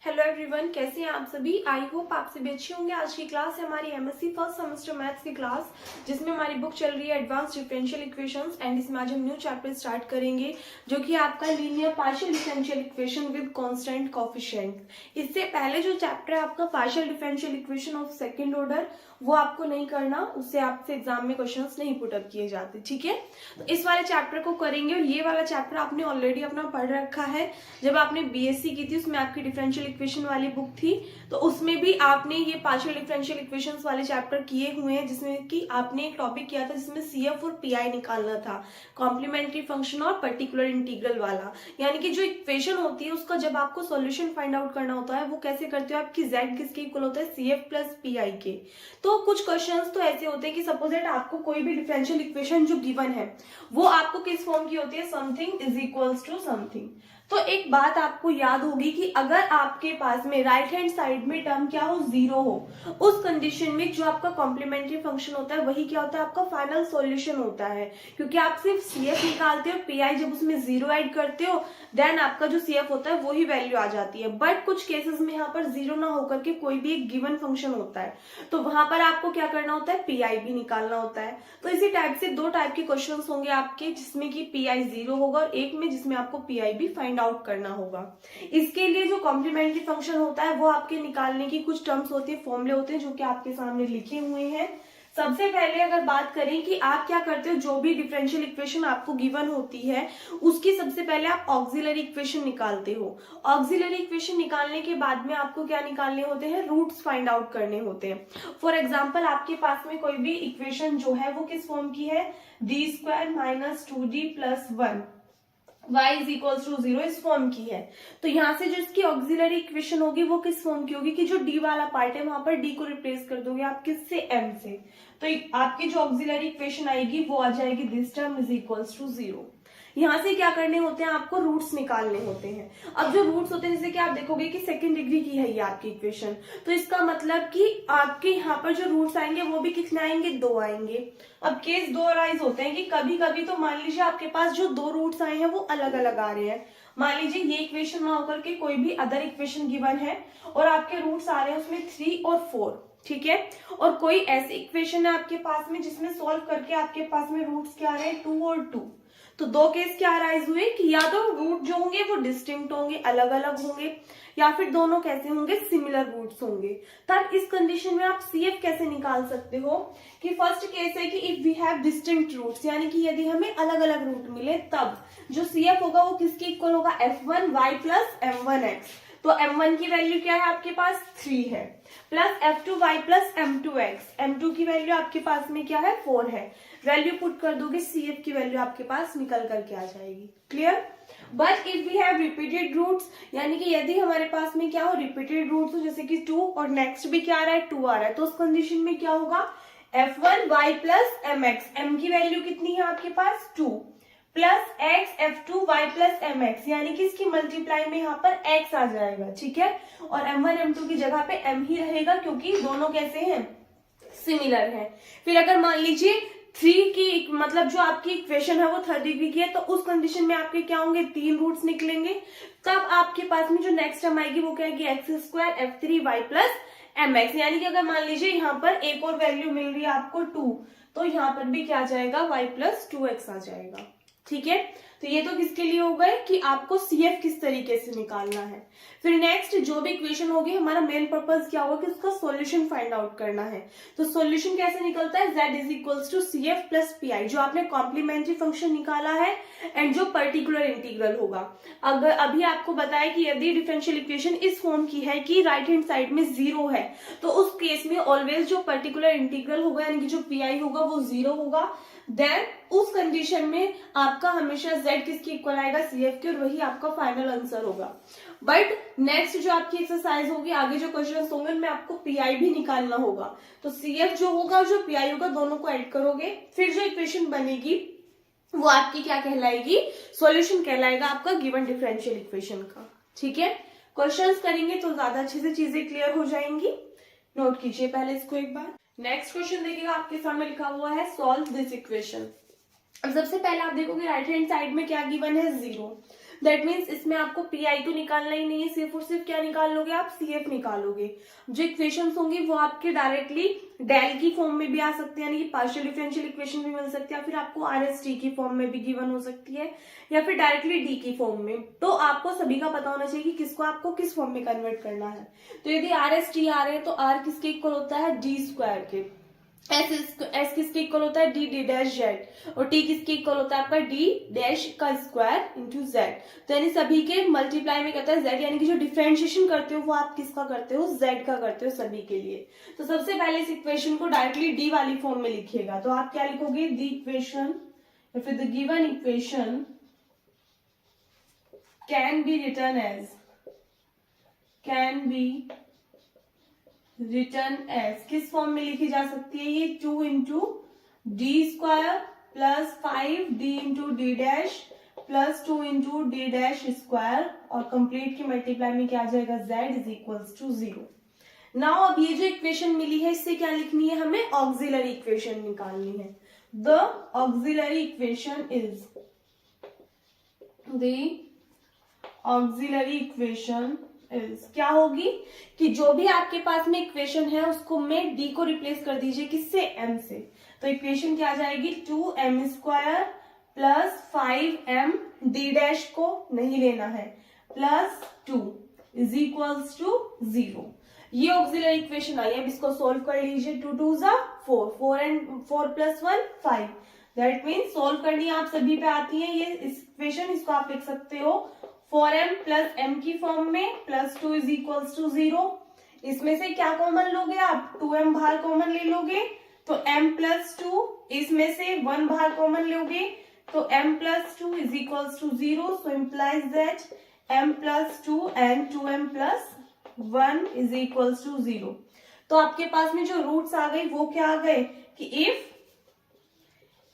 Hello everyone, कैसे हैं आप सभी। आई होप आप सभी अच्छे होंगे। आज की क्लास है हमारी एमएससी फर्स्ट सेमेस्टर मैथ्स की क्लास, जिसमें हमारी बुक चल रही है एडवांस डिफरेंशियल इक्वेशंस एंड इसमें आज हम न्यू चैप्टर स्टार्ट करेंगे जो कि आपका linear partial differential equation with constant coefficient. इससे पहले जो चैप्टर है आपका partial differential equation of second order, वो आपको नहीं करना, उससे आपसे एग्जाम में क्वेश्चंस नहीं पुटअप किए जाते। ठीक है, तो इस वाले चैप्टर को करेंगे और ये वाला चैप्टर आपने ऑलरेडी अपना पढ़ रखा है। जब आपने बीएससी की थी उसमें आपकी डिफरेंशियल इक्वेशन वाली बुक थी, तो उसमें भी आपने ये पार्शियल डिफरेंशियल इक्वेशंस वाले चैप्टर किए हुए हैं, जिसमें कि आपने एक टॉपिक किया था जिसमें सीएफ और पीआई निकालना था, कॉम्प्लीमेंट्री फंक्शन और पर्टिकुलर इंटीग्रल वाला। यानी कि जो इक्वेशन होती है उसका जब आपको सॉल्यूशन फाइंड आउट करना होता है वो कैसे करते हो, आपकी जेड किसके इक्वल होता है, सीएफ प्लस पीआई के। तो कुछ क्वेश्चंस तो ऐसे होते हैं कि सपोज दैट आपको कोई भी डिफरेंशियल इक्वेशन जो गिवन है वो आपको किस फॉर्म की होती है, something is equals to something. तो एक बात आपको याद होगी कि अगर आपके पास में राइट हैंड साइड में टर्म क्या हो, जीरो हो, उस कंडीशन में जो आपका कॉम्प्लीमेंट्री फंक्शन होता है वही क्या होता है, आपका फाइनल सॉल्यूशन होता है। क्योंकि आप सिर्फ सीएफ निकालते हो, पीआई जब उसमें जीरो ऐड करते हो देन आपका जो सीएफ होता है वही वैल्यू आ जाती है। बट कुछ केसेस में यहाँ पर जीरो ना होकर के कोई भी एक गिवन फंक्शन होता है, तो वहां पर आपको क्या करना होता है, पीआई भी निकालना होता है। तो इसी टाइप से दो टाइप के क्वेश्चन होंगे आपके, जिसमें कि पीआई जीरो होगा और एक में जिसमें आपको पीआई भी फाइंड आउट करना होगा। इसके लिए जो कॉम्प्लीमेंट्री फंक्शन होता है वो आपके निकालने की कुछ टर्म्स होती है, फॉर्मूले होते हैं जो कि आपके सामने लिखे हुए हैं। सबसे पहले अगर बात करें कि आप क्या करते हो, जो भी डिफरेंशियल इक्वेशन आपको गिवन होती है उसकी सबसे पहले आप ऑक्सिलरी इक्वेशन निकालते हो। ऑक्सिलरी इक्वेशन निकालने के बाद में आपको क्या निकालने होते हैं, रूट्स फाइंड आउट करने होते हैं। फॉर एग्जाम्पल आपके पास में कोई भी इक्वेशन जो है वो किस फॉर्म की है, D square minus 2d plus 1 y is equal to 0 इस फॉर्म की है। तो यहाँ से जो इसकी ऑक्सिलरी इक्वेशन होगी वो किस फॉर्म की होगी कि जो d वाला पार्ट है वहां पर d को रिप्लेस कर दोगे आप किससे, m से। तो आपकी जो ऑक्सिलरी इक्वेशन आएगी वो आ जाएगी this term is equal to 0। यहाँ से क्या करने होते हैं, आपको रूट्स निकालने होते हैं। अब जो रूट्स होते हैं जैसे कि आप देखोगे कि सेकंड डिग्री की है ये आपकी इक्वेशन, तो इसका मतलब कि आपके यहाँ पर जो रूट्स आएंगे वो भी कितने आएंगे, दो आएंगे। अब केस दो राइज होते हैं कि कभी कभी तो मान लीजिए आपके पास जो दो रूट्स आए हैं वो अलग अलग आ रहे हैं। मान लीजिए ये इक्वेशन ना होकर के कोई भी अदर इक्वेशन गिवन है और आपके रूट्स आ रहे हैं उसमें 3 और 4, ठीक है। और कोई ऐसी इक्वेशन है आपके पास में जिसमें सॉल्व करके आपके पास में रूट्स क्या आ रहे हैं, 2 और 2। तो दो केस क्या अराइज हुए कि या तो रूट जो होंगे वो डिस्टिंक्ट होंगे, अलग अलग होंगे, या फिर दोनों कैसे होंगे, सिमिलर रूट्स होंगे। तब इस कंडीशन में आप सीएफ कैसे निकाल सकते हो कि फर्स्ट केस है कि if we have distinct roots, यानी कि यदि हमें अलग अलग रूट मिले तब जो सीएफ होगा वो किसके इक्वल होगा, f1y प्लस m1x। तो m1 की वैल्यू क्या है आपके पास, 3 है, plus f2y plus m2x, m2 की वैल्यू आपके पास में क्या है, 4 है। वैल्यू पुट कर दोगे, सीएफ की वैल्यू आपके पास निकल करके आ जाएगी। Clear. But if we have repeated roots, यानी कि यदि हमारे पास में क्या हो, रिपीटेड रूट्स हो, जैसे कि 2 और नेक्स्ट भी क्या आ रहा है, 2 आ रहा है, तो उस कंडीशन में क्या होगा, f1y प्लस mx, m की वैल्यू कितनी है आपके पास, 2 plus x f2y plus mx, यानी कि इसकी मल्टीप्लाई में यहाँ पर x आ जाएगा, ठीक है। और m1 m2 की जगह पे m ही रहेगा क्योंकि दोनों कैसे हैं, सिमिलर हैं। फिर अगर मान लीजिए 3 की मतलब जो आपकी इक्वेशन है वो 3rd डिग्री की है, तो उस कंडीशन में आपके क्या होंगे, 3 रूट्स निकलेंगे। तब आपके पास में जो नेक्स्ट टर्म आएगी वो क्या आएगी, x square f3y plus mx, यानी कि अगर मान लीजिए यहाँ पर एक और वैल्यू मिल रही है आपको 2, तो यहाँ पर भी क्या आ जाएगा, y प्लस 2x आ जाएगा, ठीक है। तो ये तो किसके लिए हो गए कि आपको सीएफ किस तरीके से निकालना है। फिर नेक्स्ट जो भी इक्वेशन होगी, हमारा मेन पर्पस क्या होगा कि उसका सॉल्यूशन फाइंड आउट करना है। तो सॉल्यूशन कैसे निकलता है, z is equals to CF plus PI, जो आपने कॉम्प्लीमेंट्री फंक्शन निकाला है एंड जो पर्टिकुलर इंटीग्रल होगा। अगर अभी आपको बताया कि यदि डिफरेंशियल इक्वेशन इस फॉर्म की है कि राइट हैंड साइड में 0 है, तो उस केस में ऑलवेज जो पर्टिकुलर इंटीग्रल होगा यानी कि जो पीआई होगा वो 0 होगा। देन उस कंडीशन में आपका हमेशा z किसकी इक्वल आएगा, सीएफ की, और वही आपका फाइनल आंसर होगा। बट नेक्स्ट जो आपकी एक्सरसाइज होगी, आगे जो क्वेश्चन होंगे उनमें आपको पीआई भी निकालना होगा। तो सीएफ जो होगा और जो पीआई होगा दोनों को ऐड करोगे, फिर जो इक्वेशन बनेगी वो आपकी क्या कहलाएगी, सॉल्यूशन कहलाएगा आपका गिवन डिफरेंशियल इक्वेशन का, ठीक है। क्वेश्चंस करेंगे तो ज्यादा अच्छे से चीजें क्लियर हो जाएंगी। नोट कीजिए पहले इसको एक बार। नेक्स्ट क्वेश्चन देखिएगा, आपके सामने लिखा हुआ है सॉल्व दिस इक्वेशन। अब सबसे पहले आप देखोगे राइट हैंड साइड में क्या गिवन है, 0। दैट मीन्स इसमें आपको पीआई तो निकालना ही नहीं है, सिर्फ और सिर्फ क्या निकाल लोगे आप, सीएफ निकाल लोगे। जो इक्वेशंस होंगी वो आपके डायरेक्टली डेल की फॉर्म में भी आ सकते हैं, यानी कि पार्शियल डिफरेंशियल इक्वेशन भी मिल सकती है, या फिर आपको आरएसटी की फॉर्म में भी गिवन हो सकती है, या फिर डायरेक्टली डी की फॉर्म में। तो आपको सभी का पता होना चाहिए कि किसको आपको किस फॉर्म में कन्वर्ट करना है। तो यदि आरएसटी आ रहे हैं तो आर किसके इक्वल होता है, डी स्क्वायर के। एस किसके इक्वल होता है, डी डी डैश जेड, और टी किसके इक्वल होता है आपका, डी डैश का स्क्वायर इंटू जेड। तो यानी सभी के मल्टीप्लाई में कहता है जेड, यानी कि जो डिफरेंशिएशन करते हो वो आप किसका करते हो, जेड का करते हो सभी के लिए। तो सबसे पहले इस इक्वेशन को डायरेक्टली डी वाली फॉर्म में लिखिएगा। तो आप क्या लिखोगे, द इक्वेशन या फिर the given equation can be written as, can be written as, किस फॉर्म में लिखी जा सकती है ये, 2 into D square plus 5 D into D dash plus 2 into D dash square, और कंप्लीट की मल्टीप्लाई में क्या आ जाएगा, z is equals to 0। Now अब ये जो इक्वेशन मिली है इससे क्या लिखनी है हमें, ऑक्सिलरी इक्वेशन निकालनी है। The auxiliary equation is, the auxiliary equation is क्या होगी कि जो भी आपके पास में इक्वेशन है उसको में डी को रिप्लेस कर दीजिए, किससे, एम से। तो इक्वेशन क्या आ जाएगी, 2m square plus 5m, D dash को नहीं लेना है, प्लस 2 इज इक्वल्स टू 0। ये ऑक्सिलरी इक्वेशन आई है। अब इसको सोल्व कर लीजिए, 2 2 जा 4, 4 and 4 plus 1 5। That means solve करनी आप सभी पे आती है ये इक्वेशन। इसको आप लिख सकते हो 4m प्लस m की फॉर्म में, प्लस 2 इज इक्वल्स टू 0। इसमें से क्या कॉमन लोगे आप, 2m बाहर कॉमन ले लोगे तो m प्लस 2, इसमें से 1 बाहर कॉमन लोगे तो m plus 2 is equals to 0। So implies that m plus 2 and 2m plus 1 is equals to 0। तो आपके पास में जो रूट्स आ गई वो क्या आ गए कि if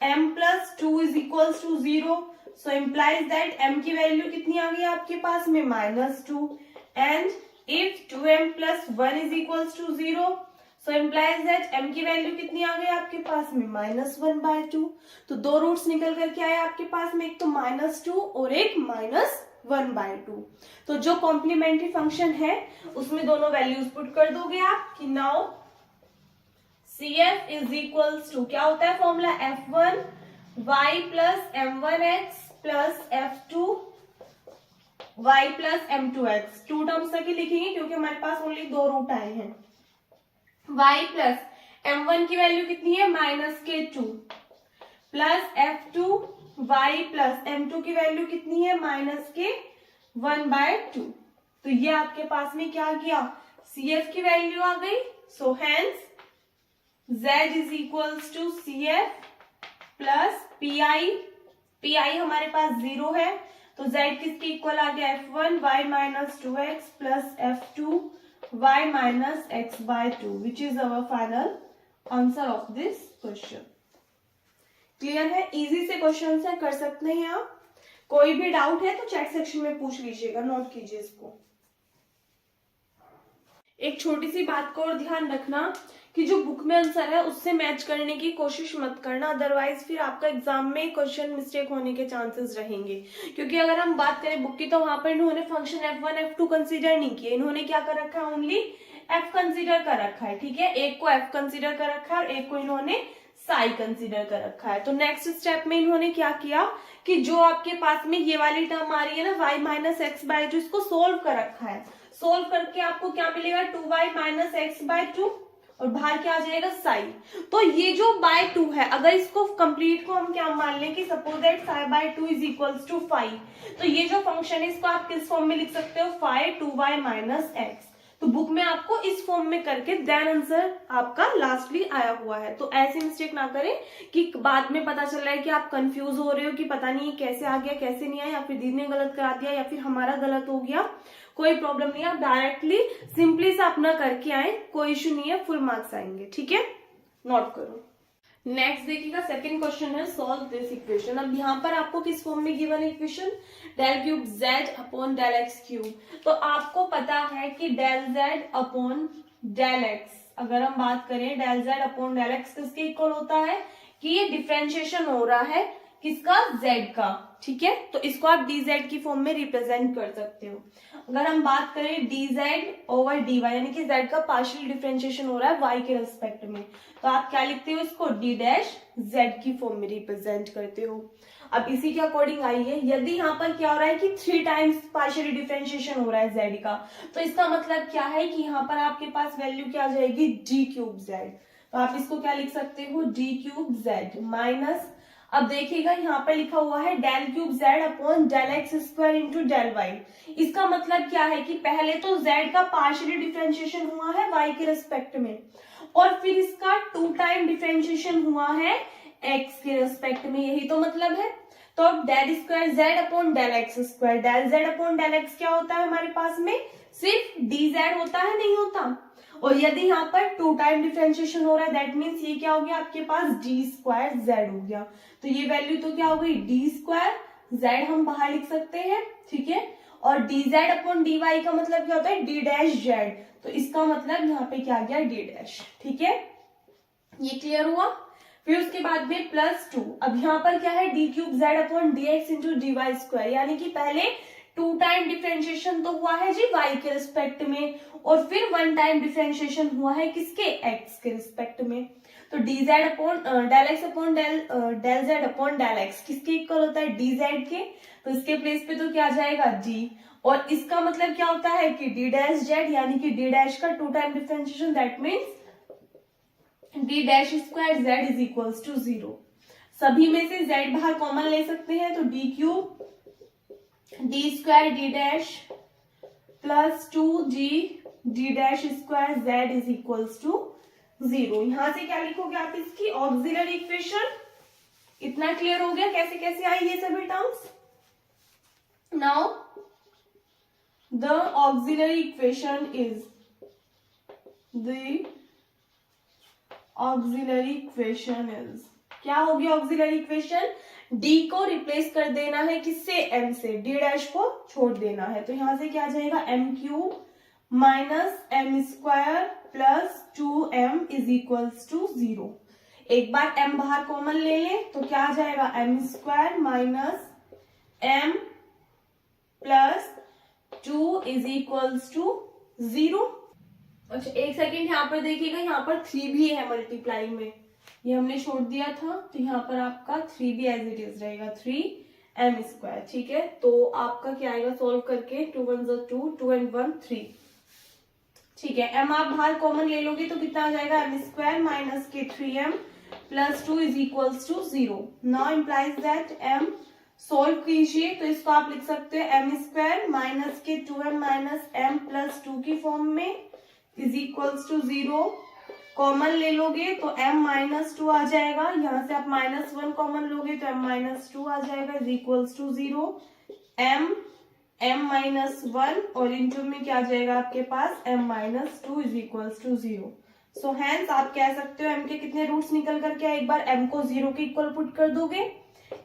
m plus 2 is equals to 0, so implies that m की वैल्यू कितनी आ गई आपके पास में, -2, and if 2m plus 1 is equals to 0, so implies that m की वैल्यू कितनी आ गई आपके पास में, -1/2। तो दो रूट्स निकल करके आए आपके पास में, एक तो -2 और एक -1/2। तो जो कॉम्प्लीमेंट्री फंक्शन है उसमें दोनों वैल्यूज पुट कर दोगे आप कि now CF is equals to, क्या होता है formula, F1 y plus m1x plus F2 y plus m2x। 2 terms तक ही लिखेंगे क्योंकि हमारे पास ओनली 2 रूट आए हैं। y प्लस m1 की वैल्यू कितनी है, -2, plus F2 y plus m2 की वैल्यू कितनी है, -1/2। तो ये आपके पास में क्या गया, CF की वैल्यू आ गई। So hence z is equals to CF plus PI हमारे पास 0 है तो z किसके इक्वल आ गया, F1 y minus 2x plus F2 y minus x/2 which is our final answer of this question. Clear है, easy से question है, कर सकते हैं आप। कोई भी डाउट है तो चैट सेक्शन में पूछ लीजिएगा, नोट कीजिए इसको। एक छोटी सी बात को और ध्यान रखना कि जो बुक में आंसर है उससे मैच करने की कोशिश मत करना, अदरवाइज फिर आपका एग्जाम में क्वेश्चन मिस्टेक होने के चांसेस रहेंगे। क्योंकि अगर हम बात करें बुक की तो वहां पर इन्होंने फंक्शन F1 F2 कंसीडर नहीं किए, इन्होंने क्या कर रखा है, ओनली F कंसीडर कर रखा है। ठीक है, एक को F कंसीडर कर रखा है और एक को इन्होंने साई कंसीडर कर रखा है। तो नेक्स्ट स्टेप में इन्होंने क्या किया कि जो आपके पास में ये वाली टर्म आ रही है ना y माइनस x/2, इसको सोल्व कर रखा है। सोल्व करके आपको क्या मिलेगा, 2y माइनस x/2 और बाहर क्या आ जाएगा, साई। तो ये जो बाय 2 है, अगर इसको कंप्लीट को हम क्या मान लें कि सपोज दैट साई/2 इज इक्वल्स टू 5, तो ये जो फंक्शन है इसको आप किस फॉर्म में लिख सकते हो, 5 2y माइनस x। तो बुक में आपको इस फॉर्म में करके देन आंसर आपका लास्टली आया हुआ है। तो ऐसी मिस्टेक ना करें कि बाद में पता चल रहा है कि आप कंफ्यूज हो रहे हो कि पता नहीं कैसे आ गया कैसे नहीं आया, या फिर दीदी ने गलत करा दिया या फिर हमारा गलत हो गया। कोई प्रॉब्लम नहीं है, आप डायरेक्टली सिंपली से अपना करके आए, कोई इश्यू नहीं है, फुल मार्क्स आएंगे। ठीक है, नोट करो। नेक्स्ट देखिएगा, सेकंड क्वेश्चन है सॉल्व दिस इक्वेशन। अब यहाँ पर आपको किस फॉर्म में given equation, del cube z upon del x cube. तो आपको पता है कि del z upon del x, अगर हम बात करें del z upon del x किसके इक्वल होता है कि ये डिफरेंशिएशन हो रहा है किसका, z का। ठीक है, तो इसको आप dz की फॉर्म में रिप्रेजेंट कर सकते हो। अगर हम बात करें dz ओवर dy यानी कि z का पार्शियल डिफरेंशिएशन हो रहा है y के रेस्पेक्ट में, तो आप क्या लिखते हो, इसको d डैश z की फॉर्म में रिप्रेजेंट करते हो। अब इसी के अकॉर्डिंग आइए, यदि यहाँ पर क्या हो रहा है कि 3 टाइम्स पार्शियल डिफरेंशिएशन हो रहा है z का, तो इसका मतलब क्या है कि यहाँ पर आपके पास वैल्यू क्या आ जाएगी, d क्यूब z। तो आप इसको क्या लिख सकते हो, d क्यूब z माइनस, अब देखिएगा यहाँ पर लिखा हुआ है del cube z upon del x square into del y. इसका मतलब क्या है कि पहले तो z का पार्शियली डिफरेंशिएशन हुआ है y के रेस्पेक्ट में, और फिर इसका 2 टाइम डिफरेंशिएशन हुआ है x के रेस्पेक्ट में, यही तो मतलब है। तो अब del square z upon del x square, del z upon del x क्या होता है हमारे पास में, सिर्फ dz होता है, नहीं होता। और यदि यहाँ पर 2 टाइम डिफरेंशिएशन हो रहा है, दैट मीन्स ये क्या हो गया आपके पास, डी स्क्वायर जेड हो गया। तो ये वैल्यू तो क्या हो गई, डी स्क्वायर जेड हम बाहर लिख सकते हैं, ठीक है। और d z upon d y का मतलब क्या होता है, डी डैश जेड, तो इसका मतलब यहाँ पे क्या गया, डी डैश, ठीक है। ये क्लियर हुआ। फिर उसके बाद में +2, अब यहाँ पर क्या है, d cube z upon d x into d y square, यानी कि पहले 2 टाइम डिफरेंशिएशन तो हुआ है जी y के रिस्पेक्ट में, और फिर 1 टाइम डिफरेंशिएशन हुआ है किसके, x के रिस्पेक्ट में। तो dz upon del x upon del z upon del x किसके इक्वल होता है, dz के, तो इसके प्लेस पे तो क्या आ जाएगा d, और इसका मतलब क्या होता है कि d डैश z, यानी कि d डैश का 2 time differentiation, that means d dash square z is equals to 0। सभी में से z बाहर कॉमन ले सकते हैं, तो d cube D square D dash plus 2g D dash square z is equals to 0। यहां से क्या लिखोगे आप, इसकी ऑक्सिलरी इक्वेशन। इतना क्लियर हो गया कैसे कैसे आई ये सभी terms. Now the auxiliary equation is, the auxiliary equation is, क्या होगी ऑक्सिलरी इक्वेशन, d को रिप्लेस कर देना है किससे, m से, d डैश को छोड़ देना है। तो यहां से क्या आ जाएगा, m cube minus m square plus 2m is equals to 0। एक बार m बाहर कॉमन ले ले तो क्या आ जाएगा, m square minus m plus 2 is equals to 0। अच्छा एक सेकेंड, यहाँ पर देखिएगा, यहाँ पर 3 भी है मल्टीप्लाइंग में, ये हमने छोड़ दिया था, तो यहाँ पर आपका 3 भी एज इट इज रहेगा, 3m स्क्वायर, ठीक है। तो आपका क्या आएगा सॉल्व करके, 2 1 2, 2 and 1 3, ठीक है। m आप बाहर कॉमन ले लोगे तो कितना आ जाएगा, m स्क्वायर माइनस के 3m plus 2 is equals to 0। Now implies that m, solve कीजिए तो इसको आप लिख सकते हो m स्क्वायर माइनस के 2m माइनस m प्लस 2 की फॉर्म में इज इक्वल्स टू 0। कॉमन ले लोगे तो m माइनस 2 आ जाएगा, यहाँ से आप -1 कॉमन लोगे तो m माइनस 2 आ जाएगा is equals to 0। m minus 1 और इंटू में क्या आ जाएगा आपके पास, m minus 2 is equals to 0। So hence आप कह सकते हो m के कितने रूट्स निकल करके आए, एक बार m को 0 के इक्वल पुट कर दोगे,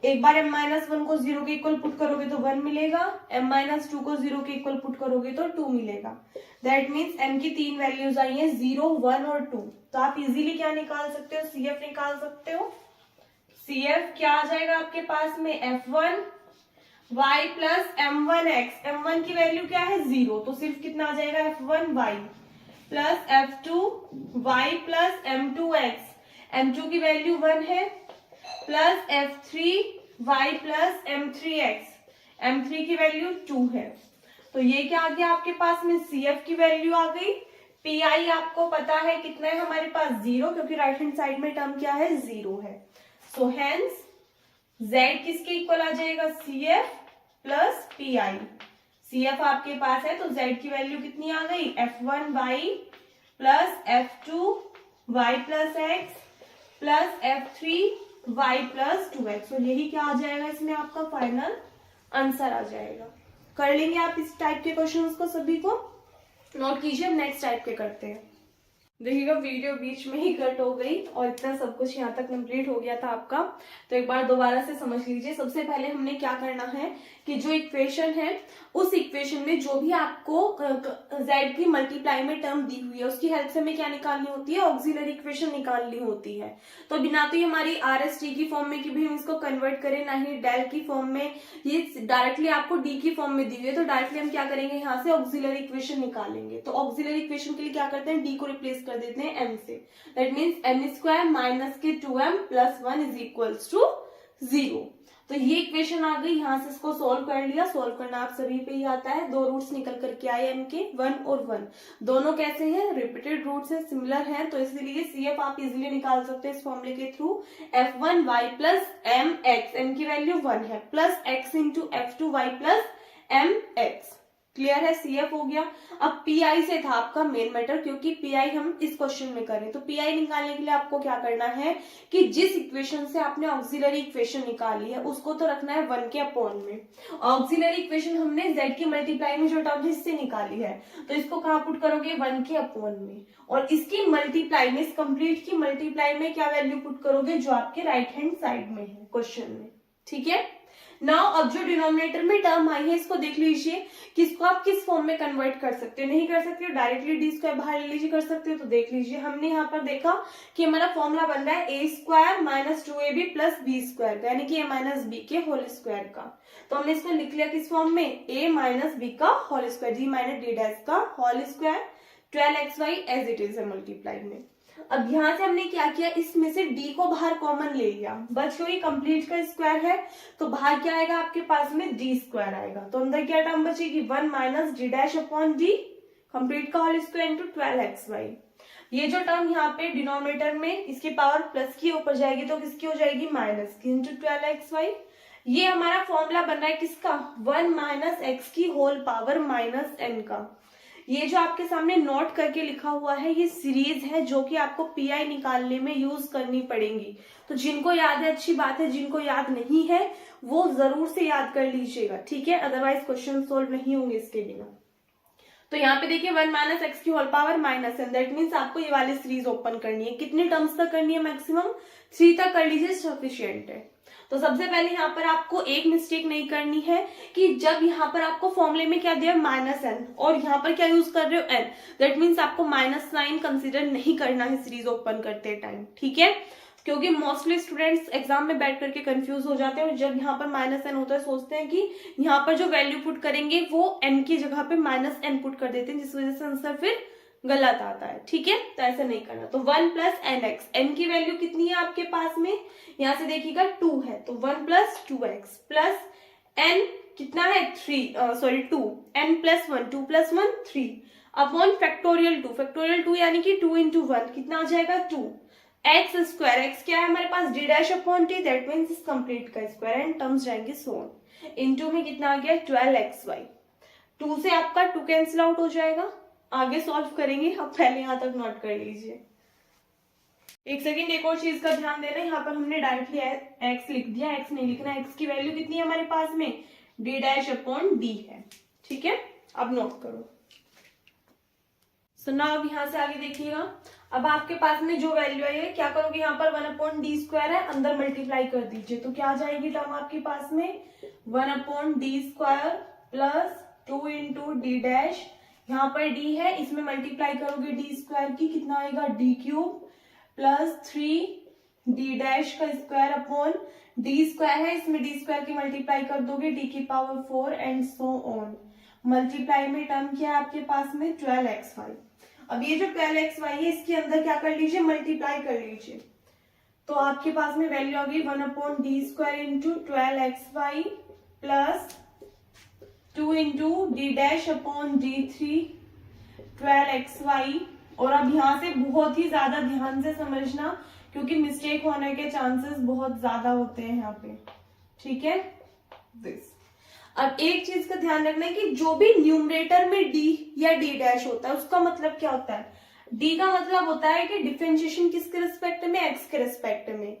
एक बार m माइनस 1 को 0 के इक्वल पुट करोगे तो 1 मिलेगा, m माइनस 2 को 0 के इक्वल पुट करोगे तो 2 मिलेगा। दैट मीन्स m की 3 वैल्यूज आई है 0, 1 और 2। तो आप इजीली क्या निकाल सकते हो, CF निकाल सकते हो। CF क्या आ जाएगा आपके पास में, F1 y plus M1x, M1 की वैल्यू क्या है 0, तो सिर्फ कितना आ जाएगा F1 y plus F2 y plus M2x, M2 की वैल्यू 1 है, plus F3 y plus M3x, M3 की वैल्यू 2 है। तो ये क्या आ गया आपके पास में, CF की वैल्यू आ गई। PI आपको पता है कितना है हमारे पास 0, क्योंकि राइट हैंड साइड में टर्म क्या है 0 है। सो हेंस Z किसके इक्वल आ जाएगा, CF प्लस PI। CF आपके पास है तो Z की वैल्यू कितनी आ गई, F1 y plus F2 y plus x plus F3 y plus 2x। और यही क्या आ जाएगा इसमें आपका फाइनल आंसर आ जाएगा। कर लेंगे आप इस टाइप के क्वेश्चंस को, सभी को नोट कीजिए। अब नेक्स्ट टाइप के करते हैं। देखिएगा वीडियो बीच में ही कट हो गई और इतना सब कुछ यहाँ तक कंप्लीट हो गया था आपका। तो एक बार दोबारा से समझ लीजिए। सबसे पहले हमने क्या करना है कि जो इक्वेशन है उस इक्वेशन में जो भी आपको z की मल्टीप्लाई में टर्म दी हुई है उसकी हेल्प से हमें क्या निकालनी होती है, ऑक्सिलरी इक्वेशन निकालनी होती है। तो बिना तो ये हमारी RST की फॉर्म में कि भी हम इसको कन्वर्ट करें, ना ही डेल की फॉर्म में, ये डायरेक्टली आपको डी की फॉर्म में दी हुई है। तो डायरेक्टली हम क्या करेंगे, यहाँ से ऑक्सिलरी इक्वेशन निकालेंगे। तो ऑक्सिलरी इक्वेशन के लिए क्या करते हैं, डी को रिप्लेस कर देते हैं m से। That means m square minus के 2m plus 1 is equals to 0। तो ये इक्वेशन आ गई। यहाँ से इसको सोल्व कर लिया। सोल्व करना आप सभी पे ही आता है। दो रूट्स निकल करके आए m के, 1 और 1। दोनों कैसे हैं, रिपीटेड रूट्स हैं, सिमिलर हैं। तो इसलिए CF आप इजीली निकाल सकते हैं इस फॉर्मूले के through. f1y plus mx, m की वैल्यू 1 है, plus x into f2y plus mx। Clear है, CF हो गया। अब PI से था आपका मेन मैटर, क्योंकि PI हम इस क्वेश्चन में करें। तो PI निकालने के लिए आपको क्या करना है कि जिस इक्वेशन से आपने ऑक्सिलरी इक्वेशन निकाली है उसको तो रखना है 1 के अपॉन में। ऑक्सिलरी इक्वेशन हमने z की मल्टीप्लाई में जो टर्म है इससे निकाली है, तो इसको कहाँ पुट करोगे, 1 के अपॉन में। और इसकी मल्टीप्लाई में, इस कंप्लीट की मल्टीप्लाई में क्या वैल्यू पुट करोगे, जो आपके राइट हैंड साइड में है क्वेश्चन में। ठीक है। नाउ अब जो डिनोमिनेटर में टर्म आई है इसको देख लीजिए कि इसको आप किस फॉर्म में कन्वर्ट कर सकते हो। नहीं कर सकते हो डायरेक्टली डी स्क्वायर बाहर ले लीजिए, कर सकते हो। तो देख लीजिए, हमने यहाँ पर देखा कि हमारा फॉर्मूला बन रहा है a square minus 2ab plus b square का, यानी कि a माइनस b के होल स्क्वायर का। तो हमने इसको लिख लिया किस फॉर्म में, a माइनस b का whole square, d minus d dash का whole square 12xy as it is है मल्टीप्लाई में। अब यहाँ से हमने क्या किया, इसमें से d को बाहर कॉमन ले लिया, बच गई कंप्लीट का स्क्वायर है, तो बाहर क्या आएगा आपके पास में, d स्क्वायर आएगा। तो अंदर क्या टर्म बचेगी, 1 minus d dash upon d complete का होल स्क्वायर इंटू 12xy। ये जो टर्म यहाँ पे डिनोमिनेटर में इसकी पावर प्लस की ऊपर जाएगी तो किसकी हो जाएगी, माइनस की इंटू 12xy। ये हमारा फॉर्मूला बन रहा है किसका, 1 माइनस एक्स की होल पावर माइनस n का। ये जो आपके सामने नोट करके लिखा हुआ है ये सीरीज है जो कि आपको PI निकालने में यूज करनी पड़ेगी। तो जिनको याद है अच्छी बात है, जिनको याद नहीं है वो जरूर से याद कर लीजिएगा। ठीक है, अदरवाइज क्वेश्चन सोल्व नहीं होंगे इसके बिना। तो यहाँ पे देखिए 1 माइनस एक्स की whole power minus N, that means आपको ये वाली सीरीज ओपन करनी है। कितने टर्म्स तक करनी है, मैक्सिमम 3 तक कर लीजिए, सफिशिएंट है। तो सबसे पहले यहाँ पर आपको एक मिस्टेक नहीं करनी है कि जब यहाँ पर आपको फॉर्मूले में क्या दिया, माइनस एन, और यहाँ पर क्या यूज कर रहे हो, एन, दैट मीन्स आपको माइनस साइन कंसिडर नहीं करना है सीरीज ओपन करते टाइम। ठीक है, क्योंकि मोस्टली स्टूडेंट्स एग्जाम में बैठ करके कंफ्यूज हो जाते हैं और जब यहाँ पर माइनस एन होता है सोचते हैं कि यहाँ पर जो वैल्यू पुट करेंगे वो एन की जगह पे माइनस एन पुट कर देते हैं, जिस वजह से आंसर फिर गलत आता है। ठीक है, तो ऐसा नहीं करना। तो 1 प्लस एन एक्स, एन की वैल्यू कितनी है आपके पास में, यहाँ से देखिएगा 2 है, तो 1 प्लस 2x प्लस एन कितना है 2, N plus 1, 2 plus 1 3 upon factorial 2, factorial 2 यानी कि 2 इंटू 1 कितना आ जाएगा 2, एक्स स्क्वायर, एक्स क्या है हमारे पास, D dash upon T, that means इस कंप्लीट का स्क्वायर, एंड टर्म्स जाएंगे सोन। इनटू में कितना आ गया 12xy, 2 से आपका 2 कैंसिल आउट हो जाएगा। आगे सॉल्व करेंगे, अब पहले यहाँ तक नोट कर लीजिए। एक सेकेंड, एक और चीज का ध्यान देना, यहाँ पर हमने डायरेक्टली x लिख दिया, x नहीं लिखना। x की वैल्यू कितनी है हमारे पास में, d डैश अपॉन d है। ठीक है, अब नोट करो। सो नाउ अब यहाँ से आगे देखिएगा, अब आपके पास में जो वैल्यू है क्या करोगे, यहाँ पर 1 अपॉन डी स्क्वायर है, अंदर मल्टीप्लाई कर दीजिए। तो क्या आ जाएगी टर्म आपके पास में, 1 upon D square plus 2 into D dash, यहाँ पर d है, इसमें मल्टीप्लाई करोगे d स्क्वायर की, कितना आएगा d cube plus 3 d dash का स्क्वायर अपॉन d स्क्वायर है, इसमें d स्क्वायर की मल्टीप्लाई कर दोगे d की power 4 and so on. Multiply में टर्म क्या है आपके पास में 12xy। अब ये जो 12xy है इसके अंदर क्या कर लीजिए, मल्टीप्लाई कर लीजिए। तो आपके पास में वैल्यू आ गई 1 upon D square into 12xy plus 2 into D dash upon d3 12xy। और अब यहाँ से बहुत ही ज्यादा ध्यान से समझना क्योंकि मिस्टेक होने के चांसेस बहुत ज्यादा होते हैं यहाँ पे। ठीक है, दिस। अब एक चीज का ध्यान रखना है कि जो भी न्यूमरेटर में d या d डैश होता है उसका मतलब क्या होता है, d का मतलब होता है कि डिफरेंशिएशन किसके रिस्पेक्ट में, x के रिस्पेक्ट में,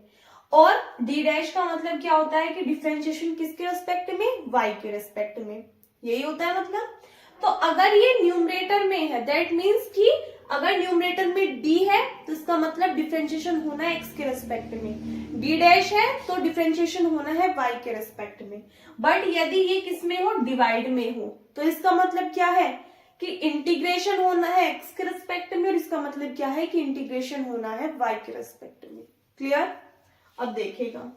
और d डैश का मतलब क्या होता है कि डिफरेंशिएशन किसके रिस्पेक्ट में, y के रिस्पेक्ट में। यही होता है मतलब। तो अगर ये न्यूमरेटर में है दैट मीन्स कि अगर न्यूमरेटर में डी है तो इसका मतलब डिफरेंशिएशन होना है एक्स के रेस्पेक्ट में, डी डैश है तो डिफरेंशिएशन होना है वाई के रेस्पेक्ट में। बट यदि ये किस में हो, डिवाइड में हो, तो इसका मतलब क्या है कि इंटीग्रेशन होना है एक्स के रेस्पेक्ट में, और इसका मतलब क्या है कि इंटीग्रेशन होना है वाई के रेस्पेक्ट में। क्लियर? अब देखिएगा,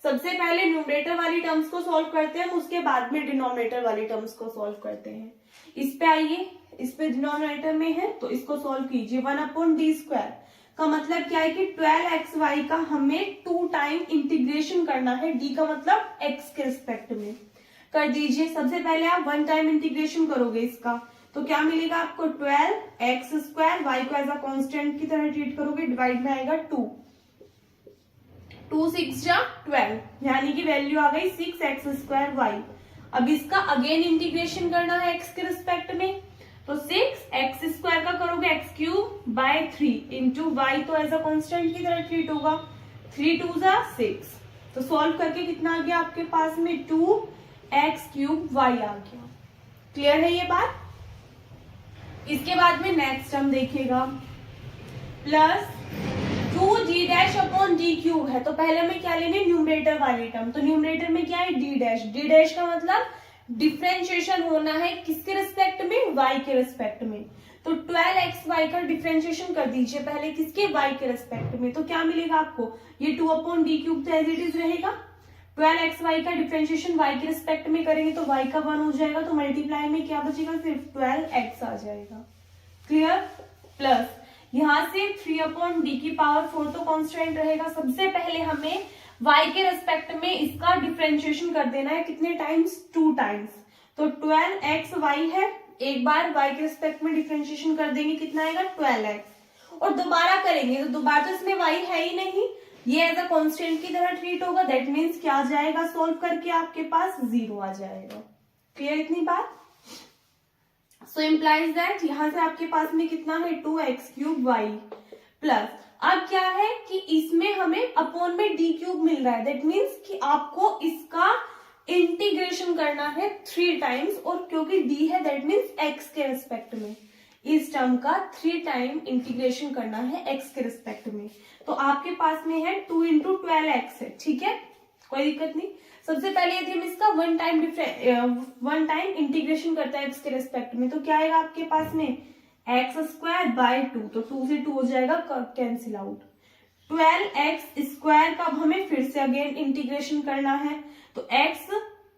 सबसे पहले न्यूमरेटर वाली टर्म्स को सॉल्व करते हैं, उसके बाद में डिनोमिनेटर वाली टर्म्स को सॉल्व करते हैं। इस पे आइए, इस पे डिनोमिनेटर में है तो इसको सॉल्व कीजिए। 1/d² का मतलब क्या है कि 12xy का हमें 2 टाइम इंटीग्रेशन करना है, d का मतलब x के रिस्पेक्ट में। कर दीजिए। सबसे पहले आप 1 टाइम इंटीग्रेशन करोगे इसका, तो क्या मिलेगा आपको 12x², y को एज अ कांस्टेंट की तरह ट्रीट करोगे, डिवाइड में आएगा 2, 2 6 जा 12, यानी कि वैल्यू आ गई 6x²y। अब इसका अगेन इंटीग्रेशन करना है x के रिस्पेक्ट में, तो 6x² का करोगे x³/3 इंटू y, तो एज अ कांस्टेंट की तरह ट्रीट होगा, 3 2 जा 6। तो सॉल्व करके कितना आ गया आपके पास में 2x³ y आ गया। क्लियर है ये बात? इसके बाद में नेक्स्ट हम देखिएगा, प्लस 2d'/d³ है, तो पहले हमें क्या लेंगे, न्यूमरेटर वाली टर्म। तो न्यूमरेटर में क्या है, d डैश का मतलब डिफरेंशिएशन होना है किसके रिस्पेक्ट में, y के रिस्पेक्ट में। तो 12xy का डिफरेंशिएशन कर दीजिए पहले किसके, y के रिस्पेक्ट में। तो क्या मिलेगा आपको, ये 2/d³ तो एज इट इज रहेगा। 12xy का डिफरेंशिएशन y के रिस्पेक्ट में करेंगे तो y का 1 हो जाएगा, तो मल्टीप्लाई में क्या बचेगा, सिर्फ 12x आ जाएगा। क्लियर? प्लस यहां से 3/d⁴ तो कांस्टेंट रहेगा। सबसे पहले हमें y के रेस्पेक्ट में इसका डिफरेंशिएशन कर देना है, कितने टाइम्स, 2 टाइम्स। तो 12xy है, एक बार y के रेस्पेक्ट में डिफरेंशिएशन कर देंगे, कितना आएगा 12x, और दोबारा करेंगे तो दोबारा तो इसमें y है ही नहीं, ये एज अ कांस्टेंट की तरह ट्रीट होगा। दैट मीन्स क्या आ जाएगा, सोल्व करके आपके पास 0 आ जाएगा। क्लियर इतनी बात? सो इम्प्लाइज दैट यहां से आपके पास में कितना है, 2x³ प्लस, अब क्या है कि इसमें हमें अपॉन में d³ मिल रहा है, दैट मीन्स कि आपको इसका इंटीग्रेशन करना है 3 टाइम्स, और क्योंकि d है दैट मीन्स x के रिस्पेक्ट में, इस टर्म का 3 टाइम इंटीग्रेशन करना है x के रिस्पेक्ट में। तो आपके पास में है 2 × 12x है, ठीक है, कोई दिक्कत नहीं। सबसे पहले यदि हम इसका 1 टाइम इंटीग्रेशन करते हैं x के रिस्पेक्ट में, तो क्या आएगा आपके पास में x²/2, तो 2 से 2 हो जाएगा, कैंसिल आउट। 12x² का अब हमें फिर से अगेन इंटीग्रेशन करना है, तो x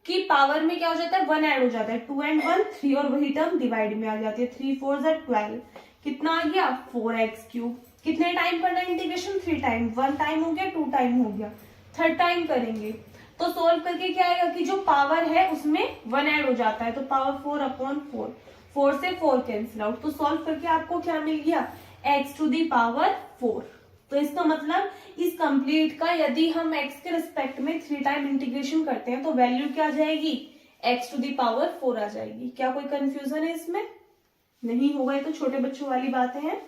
की पावर में क्या हो जाता है, 1 ऐड हो जाता है, 2 and 1 3, और वही टर्म डिवाइड में आ जाती है, 3 4 जा 12, कितना आ गया 4x³। कितने टाइम करना है इंटीग्रेशन, 3 टाइम, 1 टाइम हो गया, 2 टाइम हो गया, 3rd टाइम करेंगे तो सोल्व करके क्या आएगा कि जो पावर है उसमें 1 ऐड हो जाता है, तो पावर 4/4, 4 से 4 कैंसिल आउट, तो सॉल्व करके आपको क्या मिल गया, x⁴। तो इसका मतलब इस कंप्लीट का यदि हम x के रिस्पेक्ट में 3 टाइम इंटीग्रेशन करते हैं तो वैल्यू क्या आ जाएगी, x⁴ आ जाएगी। क्या कोई कंफ्यूजन है इसमें? नहीं होगा, ये तो छोटे बच्चों वाली बातें हैं।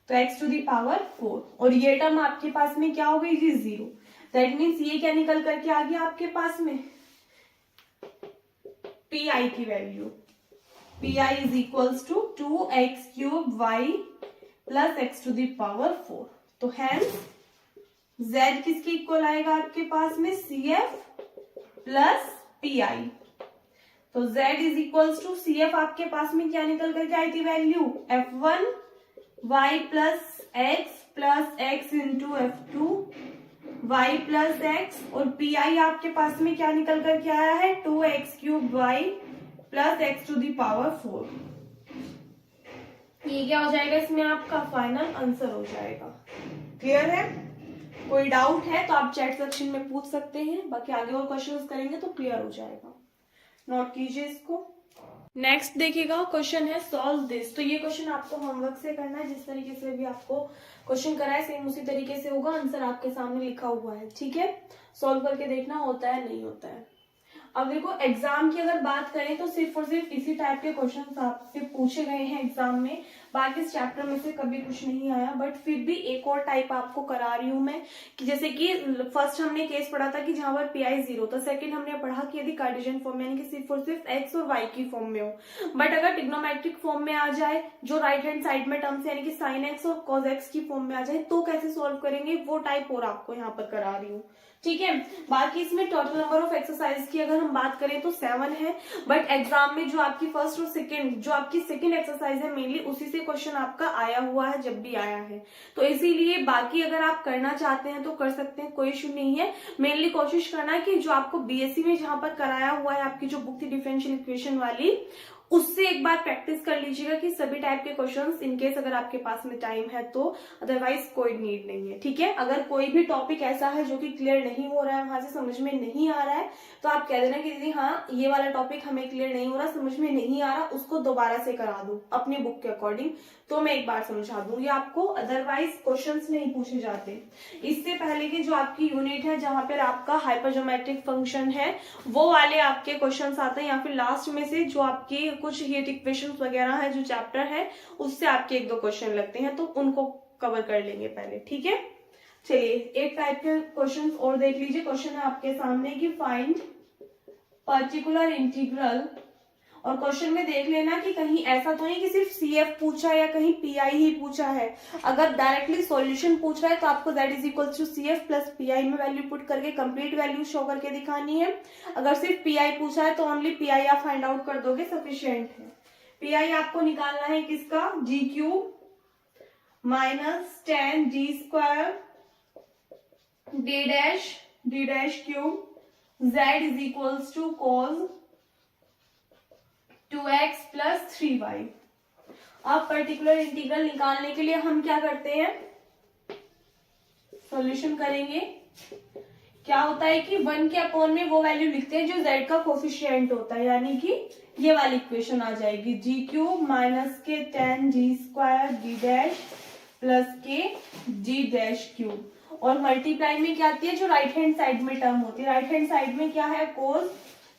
तो x⁴, और ये टर्म आपके पास में क्या हो गई जी, 0। दैट मीन्स ये क्या निकल करके आ गया आपके पास में, pi की value, pi = 2x³ y + x⁴। तो हैंस z किसके इक्वल आएगा आपके पास में, cf + pi। तो z = cf, आपके पास में क्या निकल करके आई थी value, f1 y + x + x × f2 y + x, और pi आपके पास में क्या निकल करके आया है, 2x³ y + x⁴। ये क्या हो जाएगा, इसमें आपका फाइनल आंसर हो जाएगा। क्लियर है? कोई डाउट है तो आप चैट सेक्शन में पूछ सकते हैं, बाकी आगे और क्वेश्चंस करेंगे तो क्लियर हो जाएगा। नोट कीजिए इसको। नेक्स्ट देखिएगा, क्वेश्चन है सॉल्व दिस। तो ये क्वेश्चन आपको होमवर्क से करना है, जिस तरीके से भी आपको क्वेश्चन कराए सेम उसी तरीके से होगा, आंसर आपके सामने लिखा हुआ है, ठीक है। सॉल्व करके देखना होता है नहीं होता है। अब देखो एग्जाम की अगर बात करें तो सिर्फ और सिर्फ इसी टाइप के क्वेश्चंस आपसे पूछे गए हैं एग्जाम में, बाकी इस चैप्टर में से कभी कुछ नहीं आया। बट फिर भी एक और टाइप आपको करा रही हूं मैं कि जैसे कि फर्स्ट हमने केस पढ़ा था कि जहां पर पीआई 0 था, सेकंड हमने पढ़ा कि यदि कार्टेशियन फॉर्म यानी कि सिर्फ और सिर्फ एक्स और वाई की फॉर्म में हो, बट अगर ट्रिग्नोमेट्रिक फॉर्म में आ जाए जो राइट हैंड साइड में टर्म्स यानी कि साइन एक्स और कॉज एक्स की फॉर्म में आ जाए तो कैसे सॉल्व करेंगे, वो टाइप और आपको यहाँ पर करा रही हूँ। ठीक है, बाकी इसमें टोटल नंबर ऑफ एक्सरसाइज की अगर हम बात करें तो 7 है, बट एग्जाम में जो आपकी फर्स्ट और सेकंड जो आपकी सेकंड एक्सरसाइज है मेनली उसी से क्वेश्चन आपका आया हुआ है जब भी आया है, तो इसीलिए बाकी अगर आप करना चाहते हैं तो कर सकते हैं, कोई इशू नहीं है। मेनली कोशिश करना है कि जो आपको बीएससी में जहां पर कराया हुआ है आपकी जो बुक थी डिफरेंशियल इक्वेशन वाली, उससे एक बार प्रैक्टिस कर लीजिएगा कि सभी टाइप के क्वेश्चंस इनकेस अगर आपके पास में टाइम है तो, अदरवाइज कोई नीड नहीं है। ठीक है, अगर कोई भी टॉपिक ऐसा है जो कि क्लियर नहीं हो रहा है, वहां से समझ में नहीं आ रहा है, तो आप कह देना कि दीदी हाँ ये वाला टॉपिक हमें क्लियर नहीं हो रहा, समझ में नहीं आ रहा, उसको दोबारा से करा दो अपनी बुक के अकॉर्डिंग, तो मैं एक बार समझा दूंगी आपको, अदरवाइज क्वेश्चंस नहीं पूछे जाते। इससे पहले की जो आपकी यूनिट है जहां पर आपका हाइपरजोमेट्रिक फंक्शन है वो वाले आपके क्वेश्चंस आते हैं, या फिर लास्ट में से जो आपकी कुछ हीट इक्वेशंस वगैरह है जो चैप्टर है उससे आपके 1-2 क्वेश्चन लगते हैं, तो उनको कवर कर लेंगे पहले। ठीक है, चलिए एक टाइप के क्वेश्चन और देख लीजिए। क्वेश्चन है आपके सामने कि फाइंड पर्टिकुलर इंटीग्रल, और क्वेश्चन में देख लेना कि कहीं ऐसा तो नहीं कि सिर्फ सीएफ पूछा है या कहीं पीआई ही पूछा है। अगर डायरेक्टली सॉल्यूशन पूछ रहा है तो आपको z is equal to CF plus PI में वैल्यू पुट करके कंप्लीट वैल्यू शो करके दिखानी है। अगर सिर्फ पीआई पूछा है तो ओनली पीआई आप फाइंड आउट कर दोगे, सफिशियंट है। पीआई आपको निकालना है किसका, G cube minus 10 G square D dash cube z is equal to cos 2x plus 3y। अब पर्टिकुलर इंटीग्रल निकालने के लिए हम क्या करते हैं, सॉल्यूशन करेंगे। क्या होता है कि 1 के अपॉन में वो वैल्यू लिखते हैं जो z का कोफिशिएंट होता है, यानी कि ये वाली इक्वेशन आ जाएगी जी क्यूब माइनस के 10 G square D dash plus के जी डैश क्यूब, और मल्टीप्लाई में क्या आती है जो राइट हैंड साइड में टर्म होती है, राइट हैंड साइड में क्या है कोस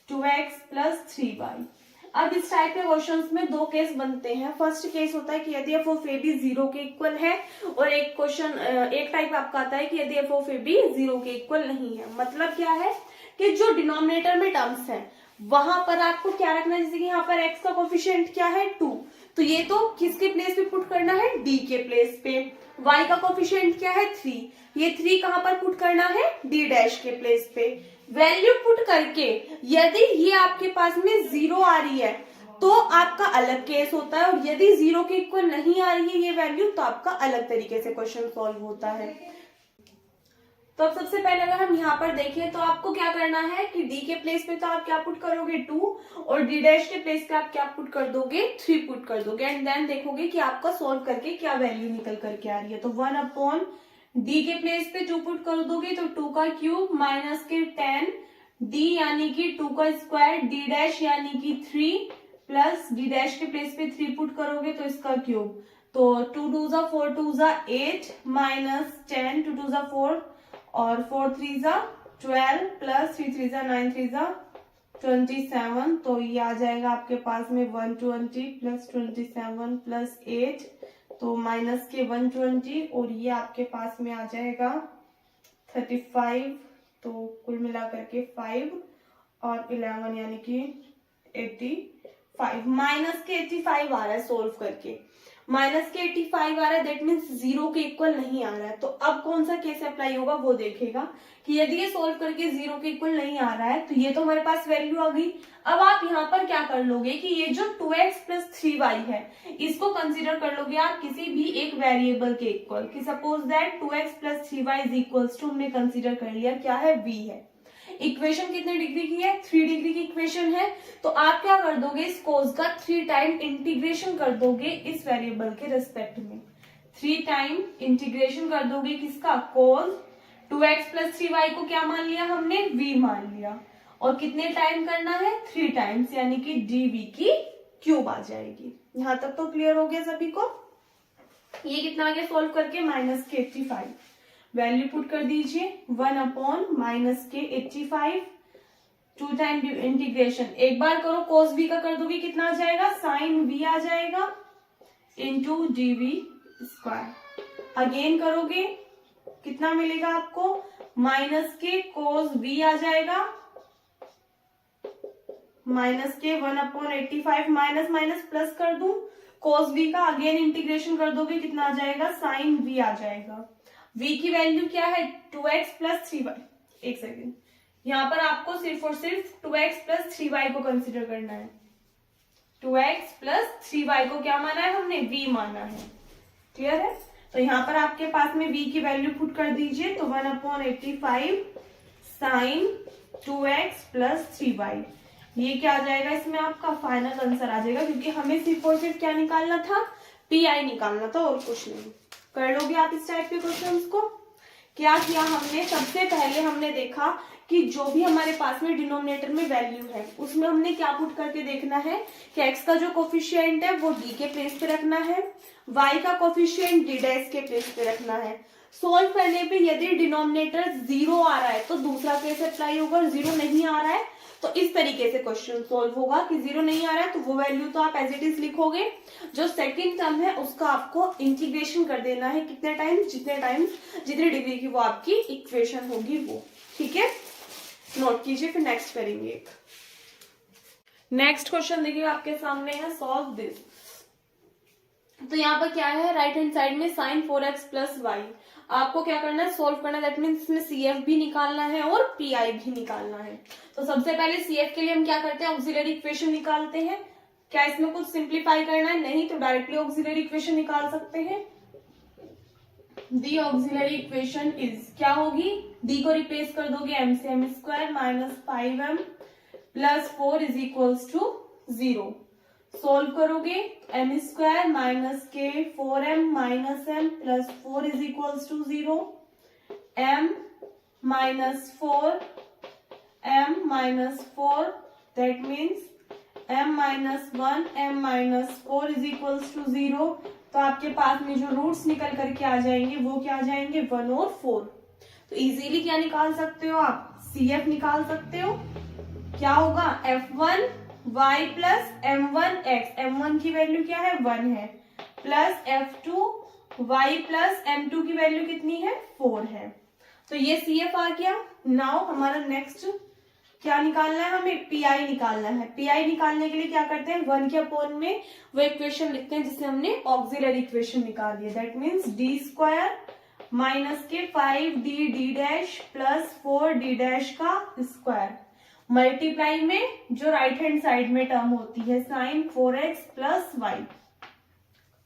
2x प्लस 3y। अब इस टाइप के क्वेश्चंस में 2 केस बनते हैं। फर्स्ट केस होता है कि यदि एफ ऑफ ए बी 0 के इक्वल है, और एक टाइप आपका आता है कि यदि एफ ऑफ ए बी 0 के इक्वल नहीं है। मतलब क्या है कि जो डिनोमिनेटर में टर्म्स हैं वहां पर आपको क्या रखना है, जैसे कि यहाँ पर x का कोफिशिएंट क्या है 2, तो ये तो किसके प्लेस पे पुट करना है, d के प्लेस पे। y का कोफिशिएंट क्या है 3, ये 3 कहां पर पुट करना है, d डैश के प्लेस पे। वैल्यू पुट करके यदि ये आपके पास में 0 आ रही है तो आपका अलग केस होता है, और यदि 0 के इक्वल नहीं आ रही है ये वैल्यू तो आपका अलग तरीके से क्वेश्चन सॉल्व होता है। तो अब सबसे पहले अगर हम यहाँ पर देखें तो आपको क्या करना है कि d के प्लेस पे तो आप क्या पुट करोगे 2, और d डैश के प्लेस पे आप क्या पुट कर दोगे 3 पुट कर दोगे, एंड देन देखोगे कि आपका सॉल्व करके क्या वैल्यू निकल करके आ रही है। तो 1 अपॉन d के प्लेस पे 2 पुट कर दोगे तो 2 का क्यूब माइनस के 10 d यानी कि 2 का स्क्वायर d डैश यानी कि 3 प्लस d डैश के प्लेस पे 3 पुट करोगे तो इसका क्यूब, तो 2 2 जा 4 2 जा 8 माइनस 10 2 2 जा 4 और 4 3 जा 12 प्लस 3 3 जा 9 3 जा 27, तो ये आ जाएगा आपके पास में 120 प्लस 27 प्लस 8, तो माइनस के 120, और ये आपके पास में आ जाएगा 35, तो कुल मिला करके 5 और 11 यानी कि 85, माइनस के 85 आ रहा है सोल्व करके, माइनस के 85 आ रहा है, दैट मीन्स 0 के इक्वल नहीं आ रहा है। तो अब कौन सा केस अप्लाई होगा वो देखेगा कि यदि ये सोल्व करके 0 के इक्वल नहीं आ रहा है तो ये तो हमारे पास वैल्यू आ गई। अब आप यहाँ पर क्या कर लोगे कि ये जो 2x प्लस 3y है इसको कंसिडर कर लोगे आप किसी भी एक वेरिएबल के इक्वल, कि suppose that 2x plus 3y is equals to, हमने कंसिडर कर लिया क्या है v है। इक्वेशन कितने डिग्री की है, 3 डिग्री की इक्वेशन है, तो आप क्या कर दोगे इस कोस का 3 टाइम इंटीग्रेशन कर दोगे इस वेरिएबल के रिस्पेक्ट में, 3 टाइम इंटीग्रेशन कर दोगे किसका, कोस 2x प्लस 3y को क्या मान लिया हमने, v मान लिया, और कितने टाइम करना है 3 टाइम्स, यानी कि dv की क्यूब आ जाएगी। यहां तक तो क्लियर हो गया सभी को। ये कितना आ गया सोल्व करके, माइनस के 85, वैल्यू पुट कर दीजिए 1 अपॉन माइनस के 85 टू टाइम इंटीग्रेशन, एक बार करो cos v का कर दोगे कितना आ जाएगा, sin v आ जाएगा इंटू dv स्क्वायर। अगेन करोगे कितना मिलेगा आपको, माइनस के cos v आ जाएगा, माइनस के 1/85, माइनस माइनस प्लस कर दूं, cos v का अगेन इंटीग्रेशन कर दोगे कितना आ जाएगा, sin v आ जाएगा। v की वैल्यू क्या है, 2x प्लस 3y। एक सेकेंड, यहाँ पर आपको सिर्फ और सिर्फ 2x प्लस 3y को कंसिडर करना है। 2x प्लस 3y को क्या माना है हमने, v माना है। क्लियर है? तो यहाँ पर आपके पास में v की वैल्यू पुट कर दीजिए, तो 1/85 साइन 2x प्लस 3y, ये क्या आ जाएगा, इसमें आपका फाइनल आंसर आ जाएगा, क्योंकि हमें सिर्फ और सिर्फ क्या निकालना था, पी निकालना था और कुछ नहीं। कर लोगे आप इस टाइप के क्वेश्चंस को। क्या किया हमने, सबसे पहले हमने देखा कि जो भी हमारे पास में डिनोमिनेटर में वैल्यू है उसमें हमने क्या पुट करके देखना है कि x का जो कोफिशिएंट है वो d के प्लेस पे रखना है, y का कोफिशिएंट d डैश के प्लेस पे रखना है। सोल्व करने पे यदि डिनोमिनेटर 0 आ रहा है तो दूसरा केस अप्लाई होगा, और 0 नहीं आ रहा है तो इस तरीके से क्वेश्चन सोल्व होगा कि 0 नहीं आ रहा है तो वो वैल्यू तो आप एज इट इज लिखोगे, जो सेकंड टर्म है उसका आपको इंटीग्रेशन कर देना है कितने टाइम्स, जितने डिग्री की वो आपकी इक्वेशन होगी वो। ठीक है, नोट कीजिए, फिर नेक्स्ट करेंगे। एक नेक्स्ट क्वेश्चन देखिए आपके सामने है, सॉल्व दिस। तो यहाँ पर क्या है, राइट हैंड साइड में sin 4x प्लस वाई, आपको क्या करना है, सोल्व करना है। दैट मीन्स इसमें CF भी निकालना है और PI भी निकालना है। तो सबसे पहले CF के लिए हम क्या करते हैं, ऑक्सिलरी इक्वेशन निकालते हैं। क्या इसमें कुछ सिंप्लीफाई करना है, नहीं, तो डायरेक्टली ऑक्सिलरी इक्वेशन निकाल सकते हैं। दी ऑक्सिलरी इक्वेशन इज क्या होगी, डी को रिप्लेस कर दोगे m से m square minus 5m plus 4 is equals to 0। Solve करोगे m स्क्वायर माइनस के 4m minus m plus 4 is equals to 0, m minus 4 m minus 4 that means m minus 1 m minus 4 is equals to 0। तो आपके पास में जो roots निकल करके आ जाएंगे वो क्या आ जाएंगे, 1 और 4। तो इजीली क्या निकाल सकते हो आप, CF निकाल सकते हो। क्या होगा, F1 y plus M1 x, M1 की वैल्यू क्या है, 1 है, plus F2 y plus M2 की वैल्यू कितनी है, 4 है। तो ये CF आ गया। नाउ हमारा नेक्स्ट क्या निकालना है, हमें PI निकालना है। PI निकालने के लिए क्या करते हैं, 1 के अपॉन में वो इक्वेशन लिखते हैं जिससे हमने ऑक्सिलरी इक्वेशन निकाल दिया। That means D square minus के 5d d dash plus 4d dash का स्क्वायर, मल्टीप्लाई में जो राइट हैंड साइड में टर्म होती है sin 4x प्लस वाई।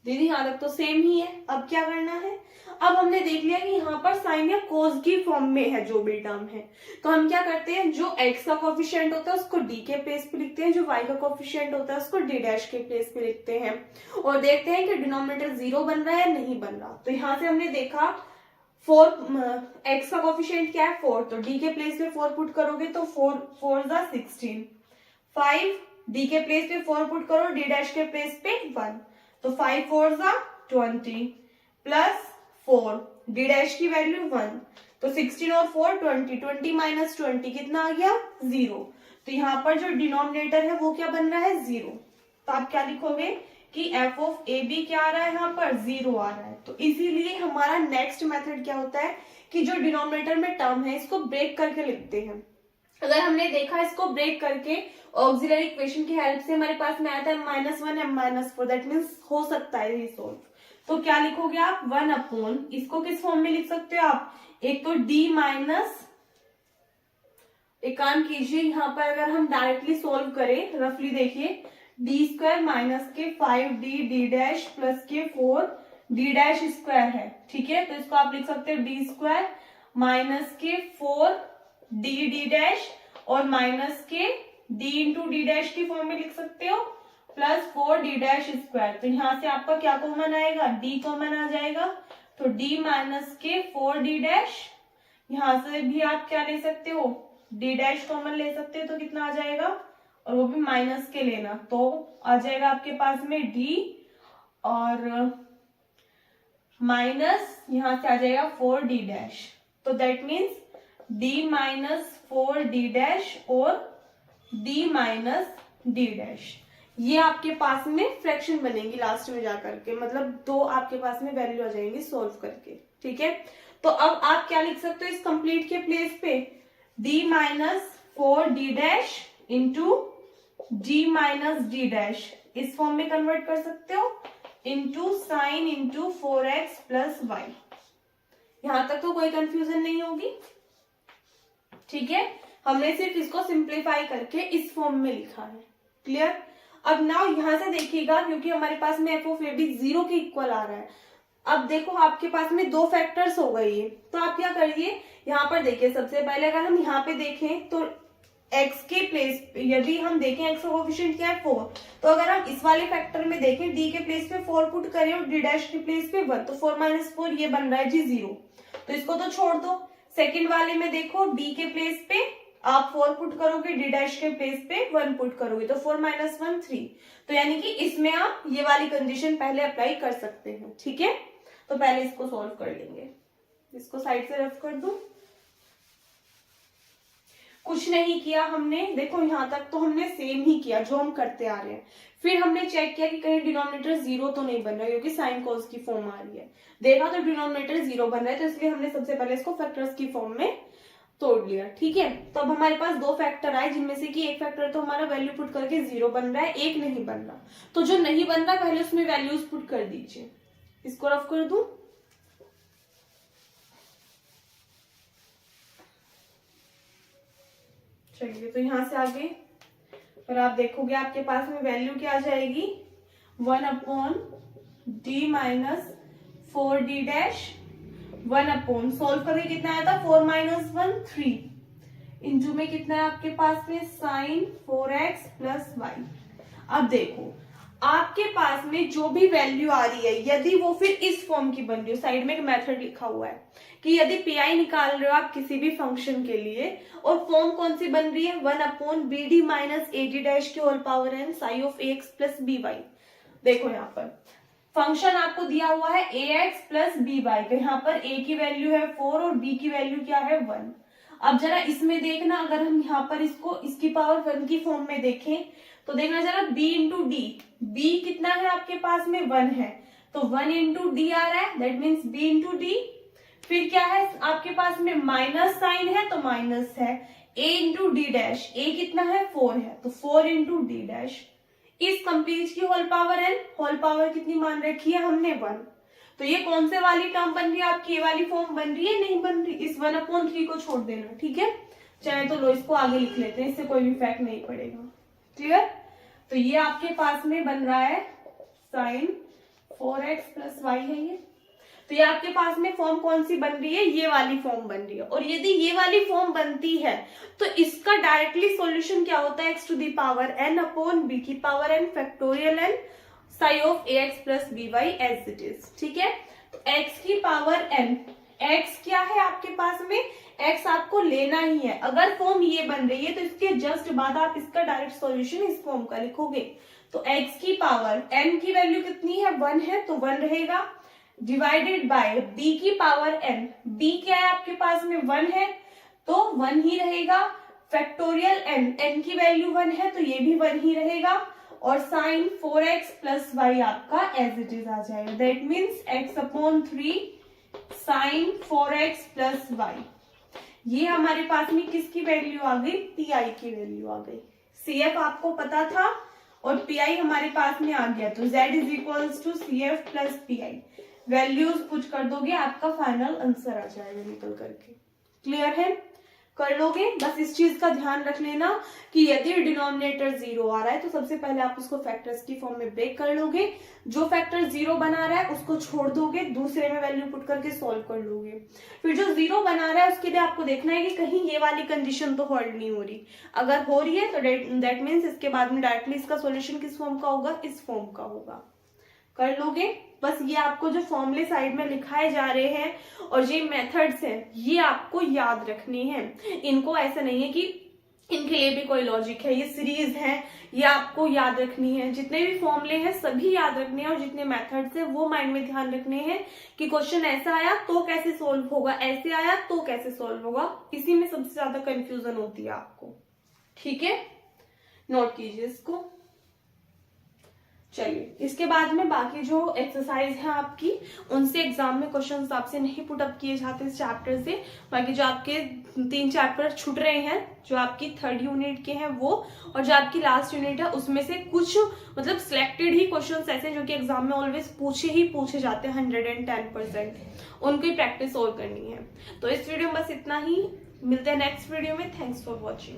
दीदी यहाँ तक तो सेम ही है। अब क्या करना है, अब हमने देख लिया कि यहाँ पर साइन या कोस की फॉर्म में है जो भी टर्म है, तो हम क्या करते हैं, जो x का कोफिशिएंट होता है उसको d के प्लेस पे लिखते हैं, जो y का कोफिशिएंट होता है उसको d डैश के प्लेस पे लिखते हैं, और देखते हैं कि डिनोमिनेटर 0 बन रहा है या नहीं बन रहा। तो यहाँ से हमने देखा 4, x का कोफिशिएंट क्या है 4, तो d के प्लेस पे 4 पुट करोगे तो 4 जा 16, 5 d के प्लेस पे 4 पुट करो, d डैश के प्लेस पे 1, तो 5 4 जा 20 प्लस 4 d डैश की वैल्यू 1, तो 16 और 4 20, 20 माइनस 20 कितना आ गया, 0। तो यहाँ पर जो डिनोमिनेटर है वो क्या बन रहा है, 0। तो आप क्या लिखोगे कि f ऑफ ए बी क्या आ रहा है, यहाँ पर 0 आ रहा है। तो इसीलिए हमारा नेक्स्ट मेथड क्या होता है कि जो डिनोमिनेटर में टर्म है इसको ब्रेक करके लिखते हैं। अगर हमने देखा इसको ब्रेक करके ऑक्सिलरी इक्वेशन की हेल्प से हमारे पास में आया था -1 m-4, दैट मीन्स हो सकता है ये सोल्व। तो क्या लिखोगे आप, 1 अपॉन, इसको किस फॉर्म में लिख सकते हो आप, एक तो d माइनस, एक काम कीजिए यहाँ पर अगर हम डायरेक्टली सोल्व करें, रफली देखिए, डी स्क्वायर माइनस के 5d d डैश प्लस के 4d डैश स्क्वायर है, ठीक है। तो इसको आप लिख सकते हो डी स्क्वायर माइनस के 4d d डैश और माइनस के d इंटू डी डैश की फॉर्म में लिख सकते हो, प्लस 4d डैश स्क्वायर। तो यहाँ से आपका क्या कॉमन आएगा, d कॉमन आ जाएगा, तो d माइनस के 4d डैश, यहाँ से भी आप क्या ले सकते हो, d डैश कॉमन ले सकते हो, तो कितना आ जाएगा, और वो भी माइनस के लेना, तो आ जाएगा आपके पास में d और माइनस यहाँ से आ जाएगा 4d डैश। तो that means d minus 4d dash और डी माइनस डी डैश। ये आपके पास में फ्रैक्शन बनेगी लास्ट में जाकर के, मतलब दो आपके पास में वैल्यू आ जाएंगी सोल्व करके, ठीक है। तो अब आप क्या लिख सकते हो इस कंप्लीट के प्लेस पे, D minus 4d dash into D minus D dash, इस फॉर्म में कन्वर्ट कर सकते हो, into sine into 4x plus Y. यहां तक तो कोई कंफ्यूजन नहीं होगी, ठीक है। हमने सिर्फ इसको सिंप्लीफाई करके इस फॉर्म में लिखा है, क्लियर। अब नाउ यहां से देखिएगा, क्योंकि हमारे पास में एफ ऑफ ए बी 0 के इक्वल आ रहा है। अब देखो आपके पास में दो फैक्टर्स हो गई है, तो आप क्या करिए, यहाँ पर देखिए सबसे पहले अगर हम यहाँ पे देखें तो x के प्लेस पे, यदि हम देखें x का कोएफिशिएंट क्या है 4, तो अगर हम इस वाले फैक्टर में देखें d के प्लेस पे 4 पुट करें और d डैश के प्लेस पे 1, तो 4 माइनस 4 ये बन रहा है जी 0, तो इसको तो छोड़ दो। सेकंड वाले में देखो d के प्लेस पे आप 4 पुट करोगे, d डैश के प्लेस पे 1 पुट करोगे, तो 4 माइनस 1 3, तो यानी कि इसमें आप ये वाली कंडीशन पहले अप्लाई कर सकते हैं, ठीक है। तो पहले इसको सॉल्व कर लेंगे, इसको साइड से रफ कर दूं। कुछ नहीं किया हमने, देखो यहां तक तो हमने सेम ही किया जो हम करते आ रहे हैं। फिर हमने चेक किया कि कहीं डिनोमिनेटर 0 तो नहीं बन रहा है, क्योंकि साइन कॉस की फॉर्म आ रही है। देखा तो डिनोमिनेटर 0 बन रहा है, तो इसलिए हमने सबसे पहले इसको फैक्टर्स की फॉर्म में तोड़ लिया, ठीक है। तो अब हमारे पास दो फैक्टर आए, जिनमें से कि एक फैक्टर तो हमारा वैल्यू पुट करके 0 बन रहा है, एक नहीं बन रहा। तो जो नहीं बन रहा पहले उसमें वैल्यूज पुट कर दीजिए। इसको रफ कर दूं, चलिए। तो यहां से आगे और आप देखोगे आपके पास में वैल्यू क्या आ जाएगी, 1 upon D minus 4d dash, 1 upon solve करके कितना आया था 4 माइनस 1 3, इंटू में कितना है आपके पास में साइन 4x प्लस वाई। अब देखो आपके पास में जो भी वैल्यू आ रही है, यदि वो फिर इस फॉर्म की बन रही हो, साइड में एक मेथड लिखा हुआ है कि यदि पीआई निकाल रहे हो आप किसी भी फंक्शन के लिए और फॉर्म कौन सी बन रही है, 1 upon B D minus A D dash के whole power N psi of A X plus B Y. देखो यहाँ पर फंक्शन आपको दिया हुआ है A X plus B Y, तो यहाँ पर ए की वैल्यू है 4 और बी की वैल्यू क्या है 1। अब जरा इसमें देखना, अगर हम यहाँ पर इसको इसकी पावर 1 की फॉर्म में देखें तो देखना जरा b इंटू डी, b कितना है आपके पास में 1 है, तो 1 इंटू डी आ रहा है, that means b into D. फिर क्या है आपके पास में माइनस साइन है, तो माइनस है, a into D dash, a कितना है 4 है, तो 4 इंटू डी डैश। इस कंप्लीट की whole power n, whole power कितनी मान रखी है हमने 1, तो ये कौन से वाली टर्म बन रही है आपकी, ये वाली फॉर्म बन रही है, नहीं बन रही, इस 1/3 को छोड़ देना, ठीक है। चाहे तो लो इसको आगे लिख लेते हैं, इससे कोई भी इफेक्ट नहीं पड़ेगा, क्लियर। तो ये आपके पास में बन रहा है साइन 4x प्लस वाई है ये। तो ये आपके पास में फॉर्म कौन सी बन रही है, ये वाली फॉर्म बन रही है। और यदि ये वाली फॉर्म बनती है तो इसका डायरेक्टली सॉल्यूशन क्या होता है, x to the power n upon b की power n factorial n psi of ax plus B Y as it is, ठीक है। तो x की पावर n, x क्या है आपके पास में, x आपको लेना ही है। अगर फॉर्म ये बन रही है तो इसके जस्ट बाद आप इसका डायरेक्ट सॉल्यूशन इस फॉर्म का लिखोगे। तो x की पावर n की वैल्यू कितनी है 1 है, तो 1 रहेगा, डिवाइडेड बाय b की पावर n, b क्या है आपके पास में 1 है, तो 1 ही रहेगा, फैक्टोरियल n, n की वैल्यू 1 है तो ये भी 1 ही रहेगा, और साइन 4x प्लस वाई आपका एज इट इज आ जाएगा, that means x upon 3 sine 4x plus Y. ये हमारे पास में किसकी वैल्यू आ गई, पीआई की वैल्यू आ गई। सीएफ आपको पता था और पीआई हमारे पास में आ गया, तो z is equals to CF plus pi. Values put कर दोगे, आपका फाइनल आंसर आ जाएगा निकल करके, क्लियर है, कर लोगे। बस इस चीज का ध्यान रख लेना कि यदि डिनोमिनेटर 0 आ रहा है तो सबसे पहले आप उसको फैक्टर्स की फॉर्म में ब्रेक कर लोगे, जो फैक्टर 0 बना रहा है उसको छोड़ दोगे, दूसरे में वैल्यू पुट करके सॉल्व कर लोगे। फिर जो 0 बना रहा है उसके लिए आपको देखना है कि कहीं ये वाली कंडीशन तो होल्ड नहीं हो रही, अगर हो रही है तो दैट मीन्स इसके बाद में डायरेक्टली इसका सोल्यूशन किस फॉर्म का होगा, इस फॉर्म का होगा, कर लोगे। बस ये आपको जो फॉर्मूले साइड में लिखाए जा रहे हैं और ये मेथड्स हैं ये आपको याद रखनी है, इनको ऐसा नहीं है कि इनके लिए भी कोई लॉजिक है, ये सीरीज है, ये आपको याद रखनी है। जितने भी फॉर्मूले हैं सभी याद रखने हैं और जितने मेथड्स हैं वो माइंड में ध्यान रखने हैं कि क्वेश्चन ऐसा आया तो कैसे सोल्व होगा, ऐसे आया तो कैसे सोल्व होगा, इसी में सबसे ज्यादा कंफ्यूजन होती है आपको, ठीक है। नोट कीजिए इसको। चलिए, इसके बाद में बाकी जो एक्सरसाइज है आपकी, उनसे एग्जाम में क्वेश्चंस आपसे नहीं पुट अप किए जाते इस चैप्टर से। बाकी जो आपके 3 चैप्टर छूट रहे हैं, जो आपकी 3rd यूनिट के हैं वो, और जो आपकी लास्ट यूनिट है उसमें से कुछ मतलब सिलेक्टेड ही क्वेश्चंस ऐसे जो कि एग्जाम में ऑलवेज पूछे जाते हैं 110%, उनकी प्रैक्टिस और करनी है। तो इस वीडियो में बस इतना ही, मिलते हैं नेक्स्ट वीडियो में। Thanks for watching.